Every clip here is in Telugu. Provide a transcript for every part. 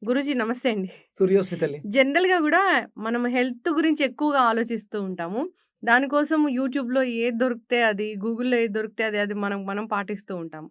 గురూజీ నమస్తే అండి. సూర్యోస్మి తల్లి. జనరల్‌గా గూడా మనం హెల్త్ గురించి ఎక్కువగా ఆలోచిస్తూ ఉంటాము. దానికోసం యూట్యూబ్‌లో ఏది దొరికితే అది, గూగుల్‌లో ఏది దొరికితే అది, అది మనం పాటిస్తూ ఉంటాం.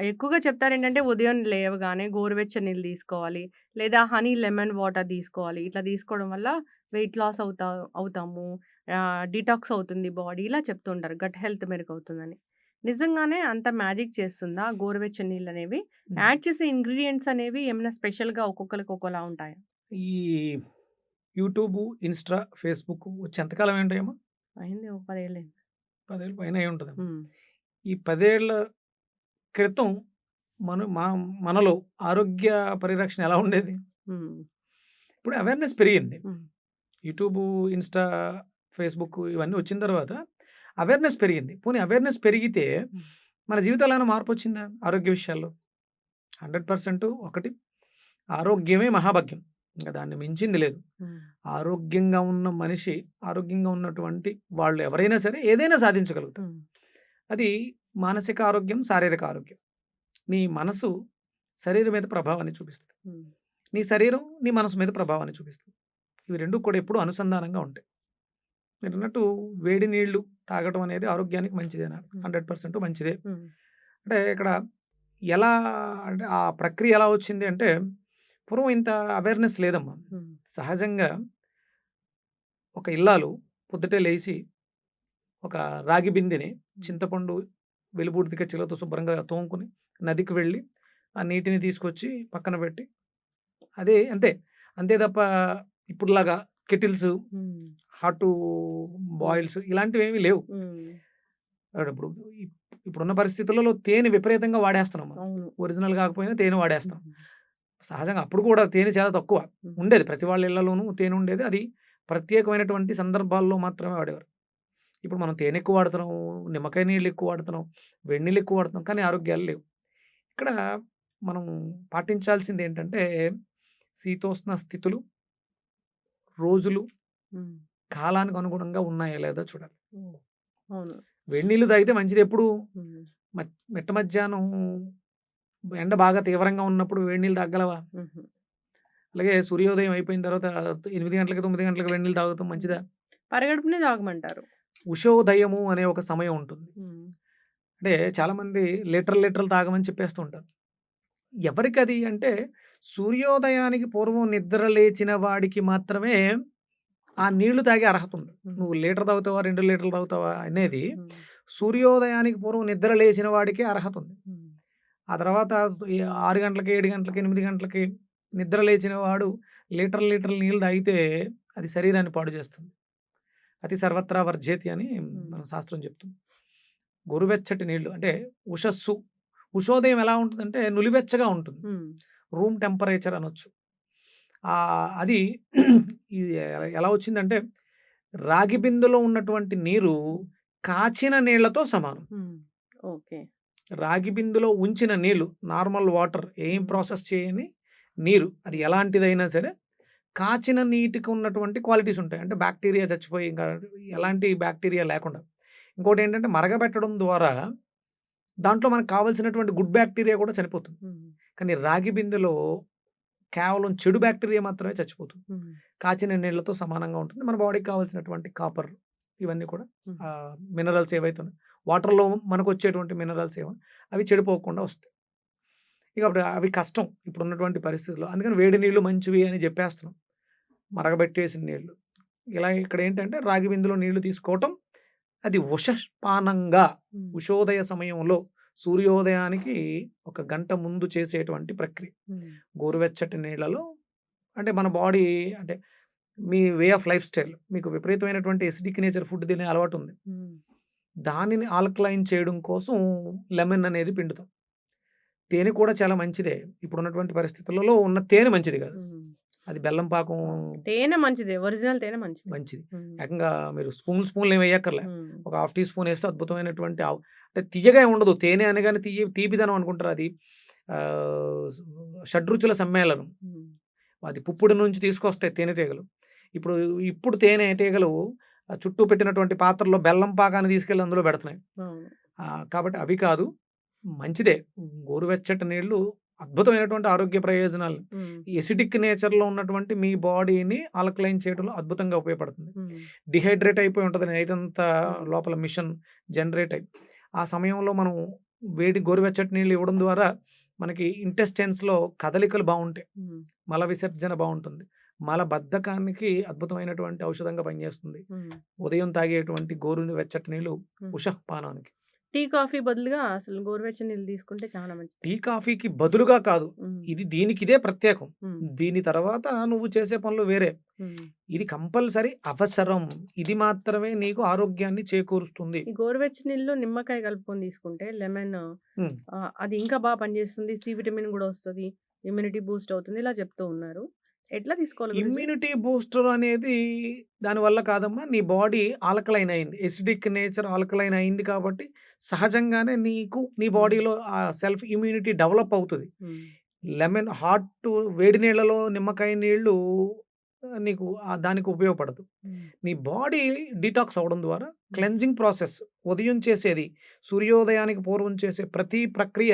ఎక్కువగా చెప్తారేంటంటే ఉదయం లేవగానే గోరువెచ్చని నీళ్ళు తీసుకోవాలి. లేదా హనీ లెమన్ వాటర్ తీసుకోవాలి. ఇట్లా తీసుకోవడం వల్ల వెయిట్ లాస్ అవుతాము. డీటాక్స్ అవుతుంది బాడీ ఇలా చెప్తూ ఉంటారు. గట్ హెల్త్ మెరుగవుతుందని. నిజంగానే అంత మ్యాజిక్ చేస్తుందా గోరువెచ్చని నీళ్ళనేవి? హ్మ్. యాడ్ చేసే ఇంగ్రీడియెంట్స్ అనేవి ఏమైనా స్పెషల్‌గా ఒక్కొక్కళ్ళకి ఒక్కోలా ఉంటాయా? ఈ యూట్యూబు, ఇన్‌స్టా, ఫేస్‌బుక్ వచ్చి ఎంతకాలం అయ్యుంటాయమ్మా? అయింది ఒక 10 ఏళ్లయింది. 10 ఏళ్ళు పైనే అయ్యుంటదమ్మా. హ్మ్. ఈ 10 ఏళ్ల క్రితం మన మా మనలో ఆరోగ్య పరిరక్షణ ఎలా ఉండేది? హ్మ్. ఇప్పుడు అవేర్‌నెస్ పెరిగింది. హ్మ్. యూట్యూబు, ఇన్‌స్టా, ఫేస్‌బుక్ ఇవన్నీ వచ్చిన తర్వాత అవేర్‌నెస్ పెరిగింది. పోనీ అవేర్‌నెస్ పెరిగితే హ్మ్. మన జీవితాల్లో ఏమైనా మార్పొచ్చిందా ఆరోగ్య విషయాల్లో? 100% ఒకటి ఆరోగ్యమే మహాభాగ్యం. ఇంక దాన్ని మించింది లేదు. హ్మ్. ఆరోగ్యంగా ఉన్న మనిషి, ఆరోగ్యంగా ఉన్నటువంటి వాళ్ళు ఎవరైనా సరే ఏదైనా సాధించగలుగుతారు. హ్మ్. అది మానసిక ఆరోగ్యం, శారీరక ఆరోగ్యం. నీ మనసు శరీరం మీద ప్రభావాన్ని చూపిస్తది. హ్మ్. నీ శరీరం నీ మనసు మీద ప్రభావాన్ని చూపిస్తది. ఇవి 2 కూడా ఎప్పుడూ అనుసంధానంగా ఉంటాయి. మీరన్నట్టు వేడి నీళ్లు తాగటం అనేది ఆరోగ్యానికి మంచిదేనా? హ్మ్. 100% మంచిదే. హ్మ్. అంటే ఇక్కడ ఎలా అంటే ఆ ప్రక్రియ ఎలా వచ్చింది అంటే పూర్వం ఇంత అవేర్‌నెస్ లేదమ్మా. హ్మ్. సహజంగా ఒక ఇల్లాలు పొద్దుటే లేసి ఒక రాగి బిందెని హ్మ్. చింతపండు, వెలుబుడితిక చిలతో శుభ్రంగా తోముకొని, నదికి వెళ్ళి, ఆ నీటిని తీసుకొచ్చి పక్కన పెట్టి, అదే అంతే. అంతే తప్ప ఇప్పుడులాగా కెటిల్స్, హ్మ్. హాటు హ్మ్. బాయిల్స్ ఇలాంటివేమీ లేవు. హ్మ్. ఇప్పుడు ఇప్పుడున్న పరిస్థితులలో తేనె విపరీతంగా వాడేస్తున్నాం మనం. అవును. ఒరిజినల్ కాకపోయినా తేనె వాడేస్తాం. హ్మ్. సహజంగా అప్పుడు కూడా తేనె చాలా తక్కువ. హ్మ్. ఉండేది. ప్రతి వాళ్ళ ఇళ్లలోనూ తేనె ఉండేది. అది ప్రత్యేకమైనటువంటి సందర్భాల్లో మాత్రమే వాడేవారు. ఇప్పుడు మనం తేనె ఎక్కువ వాడుతున్నాం, నిమ్మకాయ నీళ్ళు ఎక్కువ వాడుతున్నాం, వేడి నీళ్ళు ఎక్కువ వాడుతున్నాం. కానీ ఆరోగ్యాలు లేవు. ఇక్కడ మనం పాటించాల్సిందేంటంటే శీతోష్ణ స్థితులు, రోజులు, హ్మ్. కాలానికి అనుగుణంగా ఉన్నాయా లేదా చూడాలి. ఓహ్! అవును. వేడి నీళ్ళు తాగితే మంచిదెప్పుడు? హ్మ్. మిట్ట మధ్యాహ్నం ఎండ బాగా తీవ్రంగా ఉన్నప్పుడు వేడి నీళ్ళు తాగగలవా? హుహు. అలాగే సూర్యోదయం అయిపోయిన తర్వాత 8 గంటలకి, 9 గంటలకి వేడి నీళ్ళు తాగుతాం హ్మ్. మంచిదా? పరిగడుపునే తాగమంటారు. ఉషోదయము అనే ఒక సమయం ఉంటుంది. హ్మ్. అంటే చాలామంది లీటర్లు తాగమని చెప్పేస్తూ ఉంటారు. ఎవరికది అంటే సూర్యోదయానికి పూర్వం నిద్ర లేచిన వాడికి మాత్రమే ఆ నీళ్లు తాగే అర్హత ఉంది. హ్మ్. నువ్వు లీటర్ తాగుతావా, 2 లీటర్లు తాగుతావా అనేది హ్మ్. సూర్యోదయానికి పూర్వం నిద్ర లేచిన వాడికే అర్హత ఉంది. హ్మ్. ఆ తర్వాత ఈ 6 గంటలకి, 7 గంటలకి, 8 గంటలకి నిద్ర లేచిన వాడు లీటర్లు నీళ్ళు తాగితే అది శరీరాన్ని పాడు చేస్తుంది. అతి సర్వత్రా వర్జేతి అని హ్మ్. మన శాస్త్రం చెప్తుంది. గోరువెచ్చటి నీళ్ళు అంటే ఉషస్సు. ఉషోదయం ఎలా ఉంటుందంటే నులివెచ్చగా ఉంటుంది. హ్మ్. రూమ్ టెంపరేచర్ అనొచ్చు. అది ఇది ఎలా వచ్చిందంటే రాగి బిందెలో ఉన్నటువంటి నీరు హ్మ్. కాచిన నీళ్లతో సమానం. హ్మ్. ఓకే. రాగి బిందెలో ఉంచిన నీళ్లు నార్మల్ వాటర్ ఏం హ్మ్. ప్రాసెస్ చేయని నీరు అది హ్మ్. ఎలాంటిదైనా సరే కాచిన నీటికి ఉన్నటువంటి క్వాలిటీస్ ఉంటాయి. అంటే బాక్టీరియా చచ్చిపోయి ఇంకా హ్మ్. ఎలాంటి బాక్టీరియా లేకుండా. ఇంకోటేంటంటే మరగబెట్టడం ద్వారా దాంట్లో మనకు కావాల్సినటువంటి గుడ్ బాక్టీరియా కూడా చనిపోతుంది. హ్మ్. కానీ రాగి బిందెలో కేవలం చెడు బాక్టీరియా మాత్రమే చచ్చిపోతుంది. హ్మ్. కాచిన నీళ్ళతో సమానంగా ఉంటుంది. మన బాడీకి కావాల్సినటువంటి కాపర్ ఇవన్నీ కూడా హ్మ్. మినరల్స్ ఏవైతే ఉన్నాయో వాటర్‌లో మనకొచ్చేటువంటి మినరల్స్ ఏవో అవి చెడిపోకుండా వస్తాయి. ఇక అప్పుడు అవి కష్టం ఇప్పుడున్నటువంటి పరిస్థితుల్లో. అందుకని వేడి నీళ్ళు మంచివి అని జెప్పేస్తున్నాం. మరగబెట్టేసిన నీళ్ళు. ఇలా ఇక్కడేంటంటే రాగి బిందెలో నీళ్లు తీసుకోవటం అది ఉషఃపానంగా హ్మ్. ఉషోదయ సమయంలో సూర్యోదయానికి ఒక గంట ముందు చేసేటువంటి ప్రక్రియ. హ్మ్. గోరువెచ్చటి నీళ్ళలో అంటే మన బాడీ అంటే మీ వే ఆఫ్ లైఫ్ స్టైల్ మీకు విపరీతమైనటువంటి ఎసిడిక్ నేచర్ ఫుడ్ తినే అలవాటుంది. హ్మ్. దానిని ఆల్కలైన్ చేయడం కోసం లెమన్ అనేది పిండుతాం. తేనె కూడా చాలా మంచిదే. ఇప్పుడున్నటువంటి పరిస్థితులలో ఉన్న తేనె మంచిది కాదు. హ్మ్. అది బెల్లం పాకం తేనె మంచిదే. ఒరిజినల్ తేనె మంచిదే. మంచిది. హ్మ్. ఏకంగా మీరు స్పూన్‌లు ఏమి ఎయక్కర్లే. హ్మ్. ఒక హాఫ్ టీ స్పూన్ ఏస్తే అద్భుతమైనటువంటి అంటే తియ్యగా ఏమి ఉండదు. తేనె అనగానే తీపిదనం అనుకుంటారు. అది ఆహ్, షడ్రుచుల సమ్మేళనం. హ్మ్. అది పుప్పొడి నుంచి తీసుకొస్తాయి తేనెటీగలు. ఇప్పుడు ఇప్పుడు తేనెటీగలు చుట్టూ పెట్టినటువంటి పాత్రలో బెల్లం పాకాన్ని తీసుకెళ్ళి అందులో పెడుతున్నాయి. అవును. కాబట్టి అవి కాదు. మంచిదే. గోరువెచ్చటి నీళ్ళు అద్భుతమైనటువంటి ఆరోగ్య ప్రయోజనాలు. హ్మ్. ఎసిడిక్ నేచర్‌లో ఉన్నటువంటి మీ బాడీని ఆల్కలైన్ చేయడంలో అద్భుతంగా ఉపయోగపడుతుంది. హ్మ్. డిహైడ్రేట్ అయిపోయి ఉంటది నైటంతా హ్మ్. లోపల మిషన్ జనరేట్ అయ్యి. ఆ సమయంలో మనం వేడి గోరువెచ్చటి నీళ్ళు ఇవ్వడం ద్వారా మనకి ఇంటెస్టైన్స్‌లో కదలికలు బావుంటాయి. హ్మ్. మల విసర్జన బావుంటుంది. మలబద్ధకానికి అద్భుతమైనటువంటి ఔషధంగా పనిచేస్తుంది. హ్మ్. ఉదయం తాగేటువంటి వెచ్చటి నీళ్ళు హ్మ్. ఉషఃపానానికి. టీ, కాఫీ బదులుగా అసలు గోరువెచ్చని నీళ్ళు తీసుకుంటే చాలా మంచిది. టీ, కాఫీకి బదులుగా కాదు. హ్మ్. ఇది దీనికిదే ప్రత్యేకం. హ్మ్. దీని తర్వాత నువ్వు చేసే పనులు వేరే. హ్మ్. ఇది కంపల్సరీ అవసరం. ఇది మాత్రమే నీకు ఆరోగ్యాన్ని చేకూరుస్తుంది. ఈ గోరువెచ్చని నీళ్ళలో నిమ్మకాయ కలుపుకొని తీసుకుంటే లెమన్ హ్మ్. అది ఇంకా పనిచేస్తుంది. సి విటమిన్ గూడా వస్తది. ఇమ్యూనిటీ బూస్ట్ అవుతుంది. ఇలా చెప్తూ ఉన్నారు. ఎట్లా తీసుకోవాలి గురూజీ? ఇమ్యూనిటీ బూస్టర్ అనేది దానివల్ల కాదమ్మా. నీ బాడీ ఆల్కలైన్ అయింది. ఎసిడిక్ నేచర్ ఆల్కలైన్ అయింది కాబట్టి సహజంగానే నీకు నీ హ్మ్. బాడీలో ఆ సెల్ఫ్ ఇమ్యూనిటీ డెవలప్ అవుతది. హ్మ్. లెమన్ వేడి నీళ్ళలో నిమ్మకాయ నీళ్ళు నీకు దానికి ఉపయోగపడదు. హ్మ్. నీ బాడీ డీటాక్స్ అవ్వడం ద్వారా హ్మ్. క్లెన్జింగ్ ప్రాసెస్ ఉదయం చేసేది, సూర్యోదయానికి పూర్వం చేసే ప్రతి ప్రక్రియ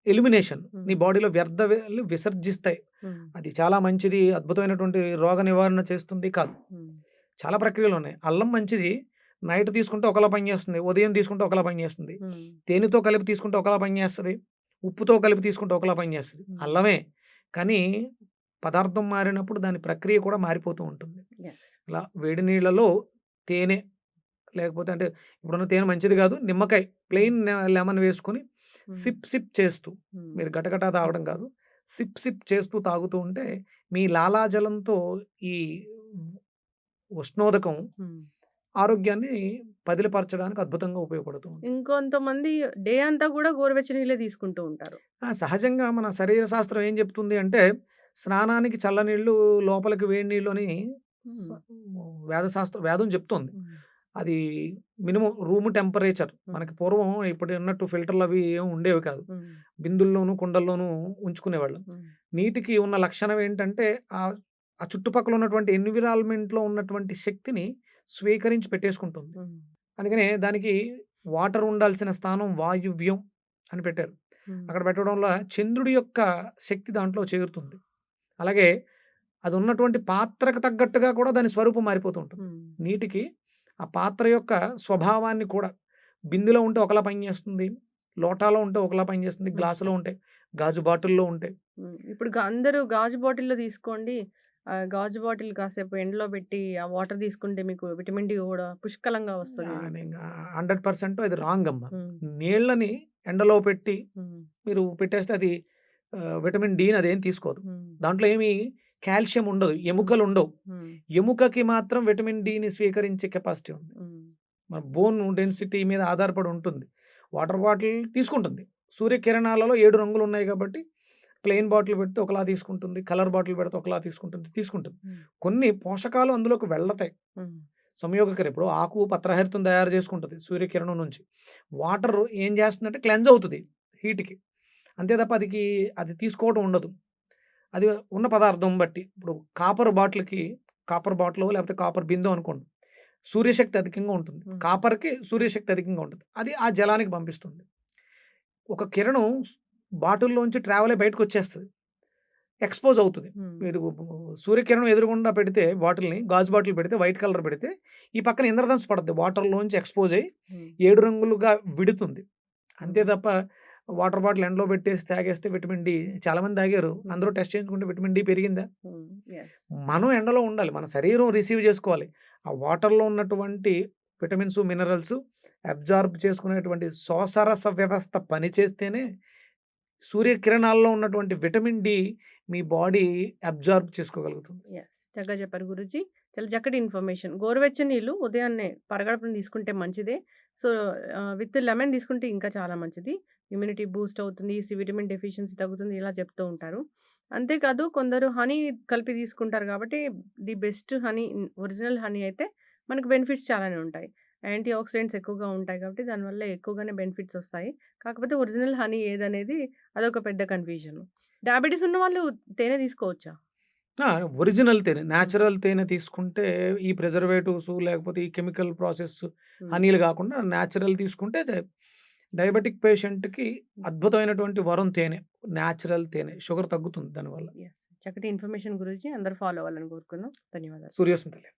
ఎలిమినేషన్ నీ హ్మ్. బాడీలో వ్యర్థాలు విసర్జిస్తాయి. హ్మ్. అది చాలా మంచిది. అద్భుతమైనటువంటి రోగ నివారణ చేస్తుంది కాదు. హ్మ్. చాలా ప్రక్రియలున్నాయి. అల్లం మంచిది. నైట్ తీసుకుంటే ఒకలా పనిచేస్తుంది. ఉదయం తీసుకుంటే ఒకలా పనిచేస్తుంది. హ్మ్. తేనెతో కలిపి తీసుకుంటే ఒకలా పనిచేస్తది. ఉప్పుతో కలిపి తీసుకుంటే ఒకలా పనిచేస్తది. హ్మ్. అల్లమే. కానీ పదార్థం మారినప్పుడు దాని ప్రక్రియ కూడా మారిపోతూ ఉంటుంది. యెస్. అలా వేడి నీళ్ళలో తేనె లేకపోతే అంటే ఇప్పుడున్న తేనె మంచిది కాదు. నిమ్మకాయ హ్మ్. ప్లెయిన్ లెమన్ వేసుకొని హ్మ్. సిప్ సిప్ చేస్తూ హ్మ్. మీరు గటగటా తాగడం కాదు. సిప్ సిప్ చేస్తూ తాగుతూ ఉంటే మీ లాలాజలంతో ఈ ఉష్ణోదకం హ్మ్. ఆరోగ్యాన్ని పదిలపరచడానికి అద్భుతంగా ఉపయోగపడుతూ ఉంటుంది. ఇంకొంతమంది డే అంతా గూడా గోరువెచ్చని నీళ్ళే తీసుకుంటూ ఉంటారు. సహజంగా మన శరీర శాస్త్రం ఏం చెప్తుంది అంటే, స్నానానికి చల్లనీళ్ళు, లోపలికి వేడి నీళ్ళు అని స హ్మ్. వేదం చెప్తోంది. హ్మ్. అది మినిమమ్ రూమ్ టెంపరేచర్. హ్మ్. మనకి పూర్వం ఇప్పుడు ఉన్నట్టు ఫిల్టర్‌లవి ఏమి ఉండేవి కాదు. హ్మ్. బిందుల్లోను, కుండల్లోనూ ఉంచుకునేవాళ్ళం. హ్మ్. నీటికి ఉన్న లక్షణం ఏంటంటే, ఆహ్, ఆ చుట్టుపక్కల ఉన్నటువంటి ఎన్విరాన్మెంట్‌లో ఉన్నటువంటి శక్తిని స్వీకరించి పెట్టేసుకుంటుంది. హ్మ్. అందుకనే దానికి వాటర్ ఉండాల్సిన స్థానం వాయువ్యం అని పెట్టారు. హ్మ్. అక్కడ పెట్టడం వల్ల చంద్రుడి యొక్క శక్తి దాంట్లో చేరుతుంది. అలాగే అది ఉన్నటువంటి పాత్రకు తగ్గట్టుగా కూడా దాని స్వరూపం మారిపోతూ ఉంటుంది. హ్మ్. నీటికి ఆ పాత్ర యొక్క స్వభావాన్ని కూడా బిందెలో ఉంటే ఒకలా పనిచేస్తుంది. లోటాలో ఉంటే ఒకలా పనిచేస్తుంది. హ్మ్. గ్లాసులో ఉంటే, గాజు బాటిల్‌లో ఉంటే. హ్మ్. ఇప్పుడు అందరూ గాజు బాటిల్‌లో తీసుకోండి. గాజు బాటిల్ కాసేపు ఎండలో పెట్టి ఆ వాటర్ తీసుకుంటే మీకు విటమిన్ డి గూడా పుష్కలంగా వస్తది అని. నేను 100% అది రాంగ్ అమ్మ. హ్మ్. నీళ్ళని ఎండలో పెట్టి హ్మ్. మీరు పెట్టేస్తే అది విటమిన్ డీని అదేం తీసుకోదు. హ్మ్. దాంట్లో ఏమి కాల్షియం ఉండదు. హ్మ్. ఎముకలుండవు. హ్మ్. ఎముకకి మాత్రం విటమిన్ డీని స్వీకరించే కెపాసిటీ ఉంది. హ్మ్. మన బోన్ డెన్సిటీ మీద ఆధారపడి ఉంటుంది. వాటర్ బాటిల్ తీసుకుంటుంది. సూర్యకిరణాలలో 7 రంగులు ఉన్నాయి కాబట్టి ప్లెయిన్ బాటిల్ పెడితే ఒకలా తీసుకుంటుంది. కలర్ బాటిల్ పెడితే ఒకలా తీసుకుంటుంది. హ్మ్. కొన్ని పోషకాలు అందులోకి వెళ్లతాయి. హ్మ్. సంయోగకరం ఇప్పుడు ఆకు పత్రహరితం తయారు చేసుకుంటది సూర్యకిరణం నుంచి. వాటర్ ఏం చేస్తుందంటే క్లెన్స్ అవుతది హీట్‌కి. అంతే తప్ప అది తీసుకోవడం ఉండదు. అది ఉన్న పదార్థం బట్టి. ఇప్పుడు కాపర్ బాటిలో లేకపోతే కాపర్ బిందో అనుకోండి. సూర్యశక్తి అధికంగా ఉంటుంది. హ్మ్. కాపర్‌కి సూర్యశక్తి అధికంగా ఉంటది. అది ఆ జలానికి పంపిస్తుంది. ఒక కిరణం బాటిల్‌లోంచి ట్రావెల్ అయ్యి బయటకొచ్చేస్తది. ఎక్స్‌పోజ్ అవుతది. హ్మ్. మీరు సూర్యకిరణం ఎదురుగుండా పెడితే బాటిల్‌ని గాజు బాటిల్ పెడితే వైట్ కలర్ పెడితే, ఈ పక్కన ఇంద్రధనుస్సు పడద్ది. వాటర్‌లోంచి ఎక్స్‌పోజ్ అయ్యి హ్మ్. 7 రంగులుగా విడుతుంది. అంతే హ్మ్. తప్ప వాటర్ బాటిల్ ఎండలో పెట్టేసి తాగేస్తే విటమిన్ డి చాలామంది తాగారు. హ్మ్. అందరూ టెస్ట్ చేయించుకుంటే విటమిన్ డి పెరిగిందా? హ్మ్. యెస్. మనం ఎండలో ఉండాలి. మన శరీరం రిసీవ్ చేసుకోవాలి. ఆ వాటర్‌లో ఉన్నటువంటి విటమిన్స్, మినరల్స్ అబ్జార్బ్ చేసుకునేటువంటి శోషరస వ్యవస్థ పనిచేస్తేనే సూర్యకిరణాల్లో ఉన్నటువంటి విటమిన్ డి మీ బాడీ అబ్జార్బ్ చేసుకోగలుగుతుంది. యెస్. చక్కగా చెప్పారు గురూజీ. చాలా చక్కటి ఇన్ఫర్మేషన్. గోరువెచ్చని నీళ్ళు ఉదయాన్నే పరగడుపున తీసుకుంటే మంచిదే. సో, విత్ లెమన్ తీసుకుంటే ఇంకా చాలా మంచిది. ఇమ్యూనిటీ బూస్ట్ అవుతుంది. సి విటమిన్ డెఫిషియన్సీ తగ్గుతుంది. ఇలా చెప్తూ ఉంటారు. అంతేకాదు కొందరు హనీ కలిపి తీసుకుంటారు కాబట్టి the best honey original honey అయితే మనకు బెనిఫిట్స్ చాలానే ఉంటాయి. యాంటీ ఆక్సిడెంట్స్ ఎక్కువగా ఉంటాయి కాబట్టి దానివల్ల ఎక్కువగానే బెనిఫిట్స్ వస్తాయి. కాకపోతే ఒరిజినల్ హనీ ఏదనేది అదొక పెద్ద కన్‌ఫ్యూజన్. డయాబెటిస్ ఉన్నవాళ్ళు తేనె తీసుకోవచ్చా? ఆ! ఒరిజినల్ తేనె, హ్మ్. నేచురల్ తేనె తీసుకుంటే ఈ ప్రిజర్వేటివ్స్ లేకపోతే ఈ కెమికల్ ప్రాసెస్ హ్మ్. హనీలు గాకుండా నేచురల్ తీసుకుంటే డయాబెటిక్ పేషెంట్‌కి అద్భుతమైనటువంటి వరం తేనె. న్యాచురల్ తేనె. షుగర్ తగ్గుతుంది దానివల్ల. యెస్. చక్కటి ఇన్ఫర్మేషన్ గురించి అందరూ ఫాలో అవ్వాలని కోరుకుందాం. ధన్యవాదాలు. సూర్యోస్మితలే.